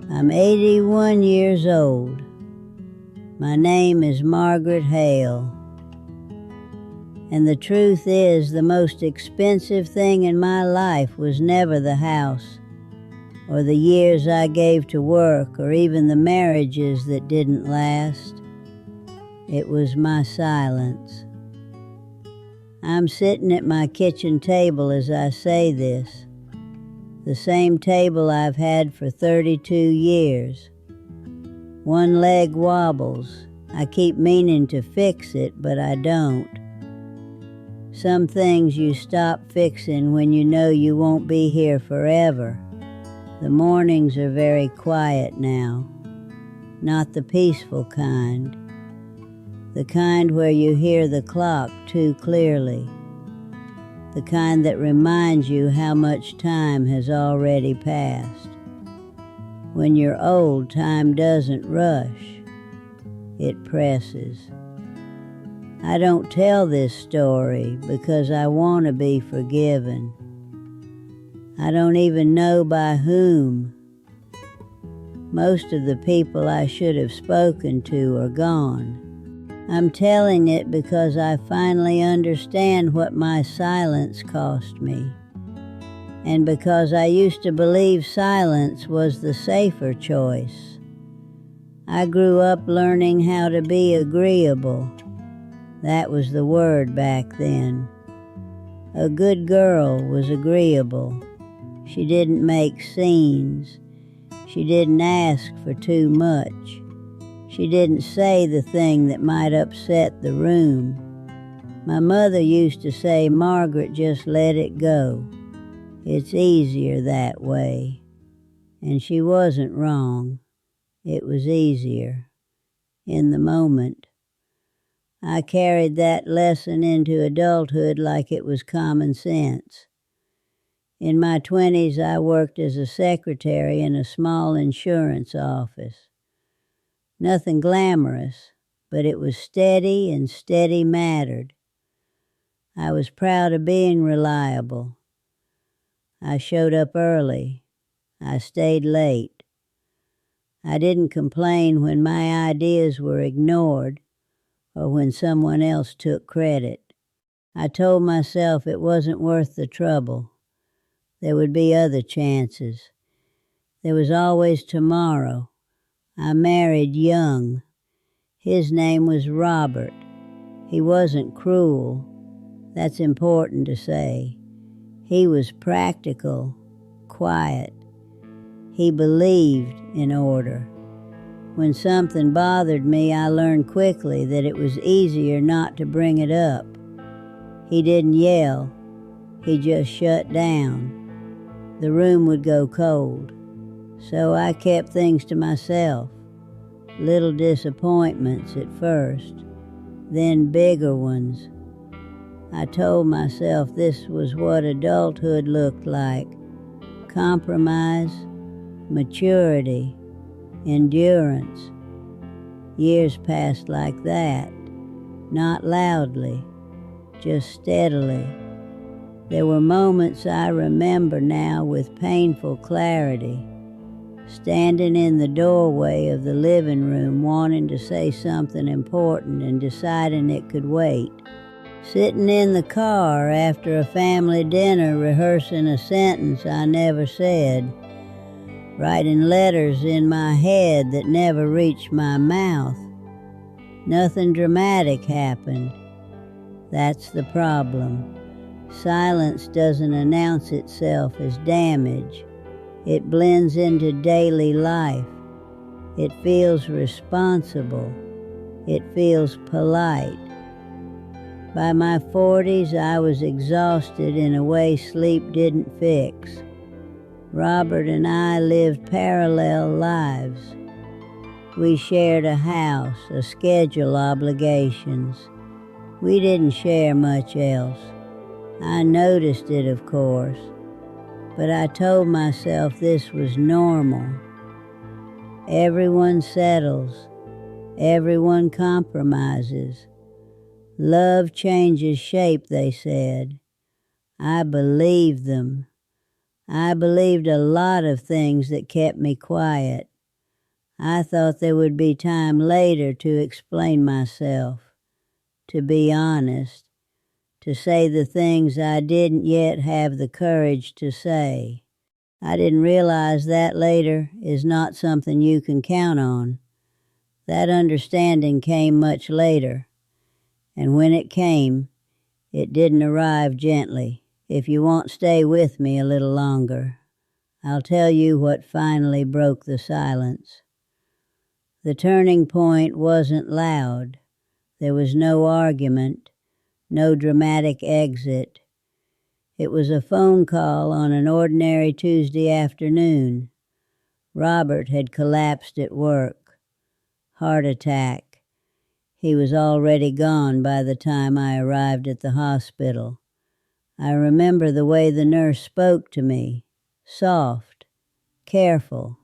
I'm 81 years old. My name is Margaret Hale. And the truth is, the most expensive thing in my life was never the house, or the years I gave to work, or even the marriages that didn't last. It was my silence. I'm sitting at my kitchen table as I say this, the same table I've had for 32 years. One leg wobbles. I keep meaning to fix it, but I don't. Some things you stop fixing when you know you won't be here forever. The mornings are very quiet now, not the peaceful kind. The kind where you hear the clock too clearly. The kind that reminds you how much time has already passed. When you're old, time doesn't rush. It presses. I don't tell this story because I want to be forgiven. I don't even know by whom. Most of the people I should have spoken to are gone. I'm telling it because I finally understand what my silence cost me, and because I used to believe silence was the safer choice. I grew up learning how to be agreeable. That was the word back then. A good girl was agreeable. She didn't make scenes. She didn't ask for too much. She didn't say the thing that might upset the room. My mother used to say, "Margaret, just let it go. It's easier that way." And she wasn't wrong. It was easier. In the moment. I carried that lesson into adulthood like it was common sense. In my 20s, I worked as a secretary in a small insurance office. Nothing glamorous, but it was steady, and steady mattered. I was proud of being reliable. I showed up early. I stayed late. I didn't complain when my ideas were ignored or when someone else took credit. I told myself it wasn't worth the trouble. There would be other chances. There was always tomorrow. I married young. His name was Robert. He wasn't cruel. That's important to say. He was practical, quiet. He believed in order. When something bothered me, I learned quickly that it was easier not to bring it up. He didn't yell. He just shut down. The room would go cold. So I kept things to myself. Little disappointments at first, then bigger ones. I told myself this was what adulthood looked like. Compromise, maturity, endurance. Years passed like that, not loudly, just steadily. There were moments I remember now with painful clarity. Standing in the doorway of the living room wanting to say something important and deciding it could wait. Sitting in the car after a family dinner rehearsing a sentence I never said. Writing letters in my head that never reached my mouth. Nothing dramatic happened. That's the problem. Silence doesn't announce itself as damage. It blends into daily life. It feels responsible. It feels polite. By my 40s, I was exhausted in a way sleep didn't fix. Robert and I lived parallel lives. We shared a house, a schedule, obligations. We didn't share much else. I noticed it, of course. But I told myself this was normal. Everyone settles. Everyone compromises. Love changes shape, they said. I believed them. I believed a lot of things that kept me quiet. I thought there would be time later to explain myself, to be honest, to say the things I didn't yet have the courage to say. I didn't realize that later is not something you can count on. That understanding came much later, and when it came, it didn't arrive gently. If you won't stay with me a little longer, I'll tell you what finally broke the silence. The turning point wasn't loud. There was no argument, no dramatic exit. It was a phone call on an ordinary Tuesday afternoon. Robert had collapsed at work. Heart attack. He was already gone by the time I arrived at the hospital. I remember the way the nurse spoke to me, soft, careful,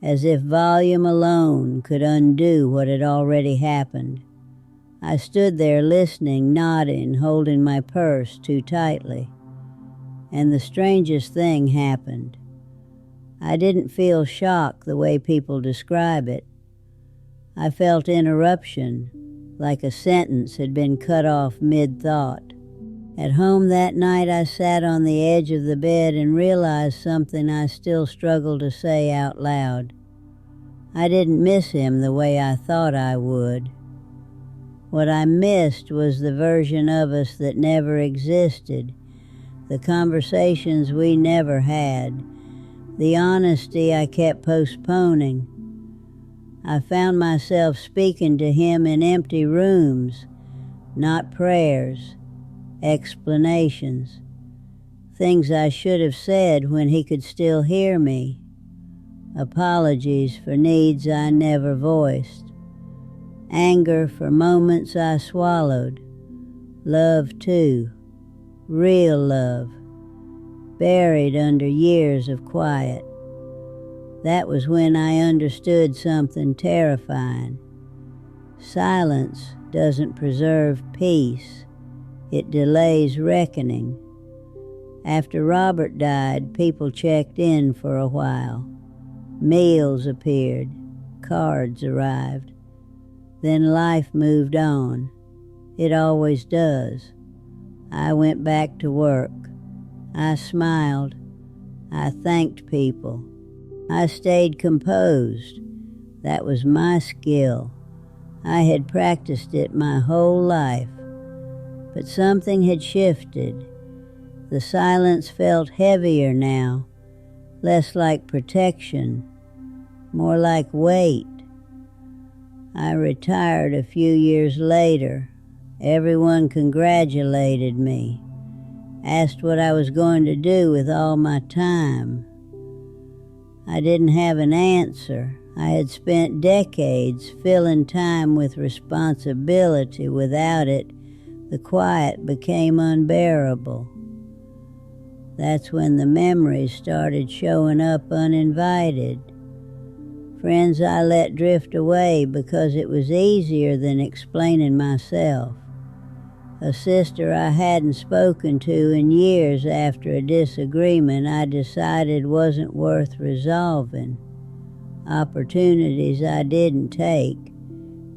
as if volume alone could undo what had already happened. I stood there listening, nodding, holding my purse too tightly. And the strangest thing happened. I didn't feel shock the way people describe it. I felt interruption, like a sentence had been cut off mid-thought. At home that night I sat on the edge of the bed and realized something I still struggle to say out loud. I didn't miss him the way I thought I would. What I missed was the version of us that never existed, the conversations we never had, the honesty I kept postponing. I found myself speaking to him in empty rooms, not prayers, explanations, things I should have said when he could still hear me, apologies for needs I never voiced, anger for moments I swallowed, love too, real love, buried under years of quiet. That was when I understood something terrifying. Silence doesn't preserve peace. It delays reckoning. After Robert died, people checked in for a while. Meals appeared. Cards arrived. Then life moved on. It always does. I went back to work. I smiled. I thanked people. I stayed composed. That was my skill. I had practiced it my whole life. But something had shifted. The silence felt heavier now, less like protection, more like weight. I retired a few years later. Everyone congratulated me, asked what I was going to do with all my time. I didn't have an answer. I had spent decades filling time with responsibility. Without it, the quiet became unbearable. That's when the memories started showing up uninvited. Friends I let drift away because it was easier than explaining myself. A sister I hadn't spoken to in years after a disagreement I decided wasn't worth resolving. Opportunities I didn't take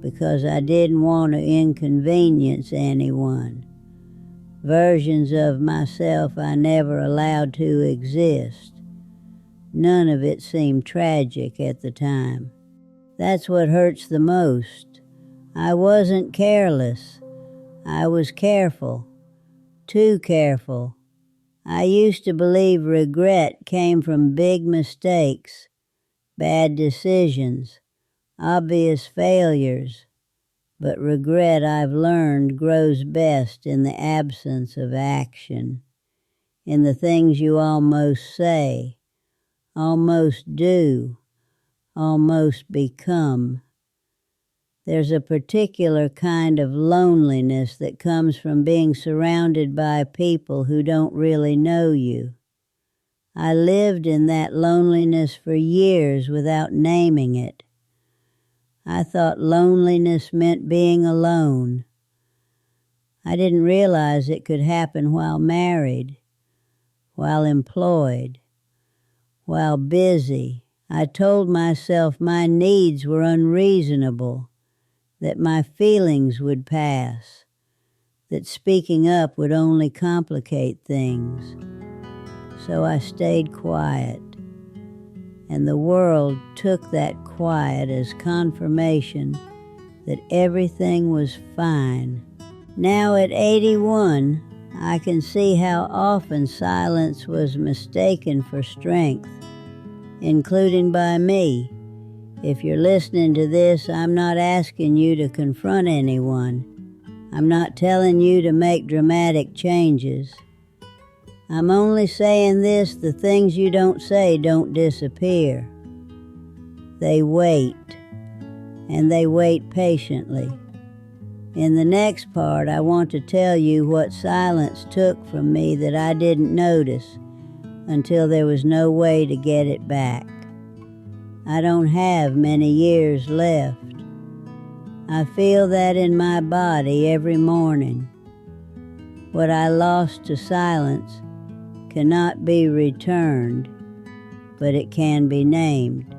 because I didn't want to inconvenience anyone. Versions of myself I never allowed to exist. None of it seemed tragic at the time. That's what hurts the most. I wasn't careless. I was careful. Too careful. I used to believe regret came from big mistakes, bad decisions, obvious failures. But regret, I've learned, grows best in the absence of action, in the things you almost say, almost do, almost become. There's a particular kind of loneliness that comes from being surrounded by people who don't really know you. I lived in that loneliness for years without naming it. I thought loneliness meant being alone. I didn't realize it could happen while married, while employed, while busy. I told myself my needs were unreasonable, that my feelings would pass, that speaking up would only complicate things. So I stayed quiet, and the world took that quiet as confirmation that everything was fine. Now at 81, I can see how often silence was mistaken for strength, including by me. If you're listening to this, I'm not asking you to confront anyone. I'm not telling you to make dramatic changes. I'm only saying this: the things you don't say don't disappear. They wait, and they wait patiently. In the next part, I want to tell you what silence took from me that I didn't notice until there was no way to get it back. I don't have many years left. I feel that in my body every morning. What I lost to silence cannot be returned, but it can be named.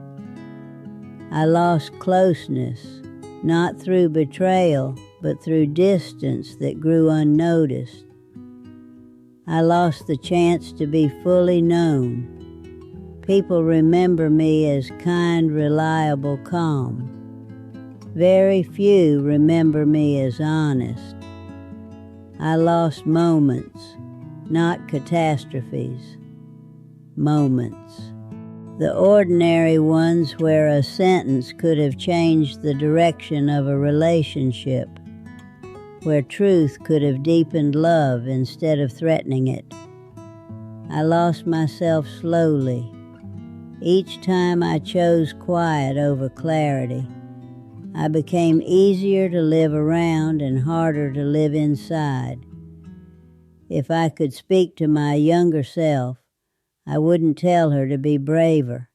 I lost closeness, not through betrayal, but through distance that grew unnoticed. I lost the chance to be fully known. People remember me as kind, reliable, calm. Very few remember me as honest. I lost moments, not catastrophes. Moments. The ordinary ones where a sentence could have changed the direction of a relationship, where truth could have deepened love instead of threatening it. I lost myself slowly. Each time I chose quiet over clarity, I became easier to live around and harder to live inside. If I could speak to my younger self, I wouldn't tell her to be braver.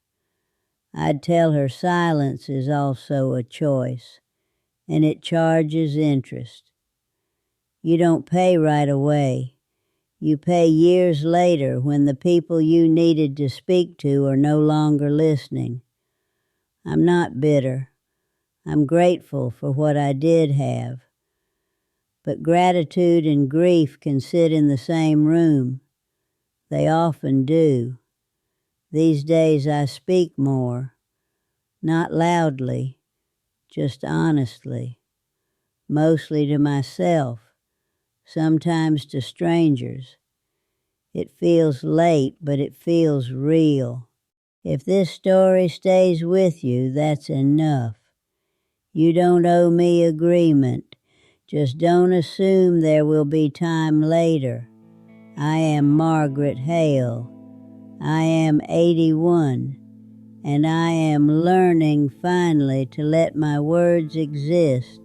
I'd tell her silence is also a choice, and it charges interest. You don't pay right away. You pay years later when the people you needed to speak to are no longer listening. I'm not bitter. I'm grateful for what I did have. But gratitude and grief can sit in the same room. They often do. These days I speak more, not loudly, just honestly, mostly to myself, sometimes to strangers. It feels late, but it feels real. If this story stays with you, that's enough. You don't owe me agreement. Just don't assume there will be time later. I am Margaret Hale. I am 81, and I am learning finally to let my words exist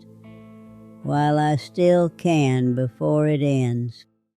while I still can before it ends.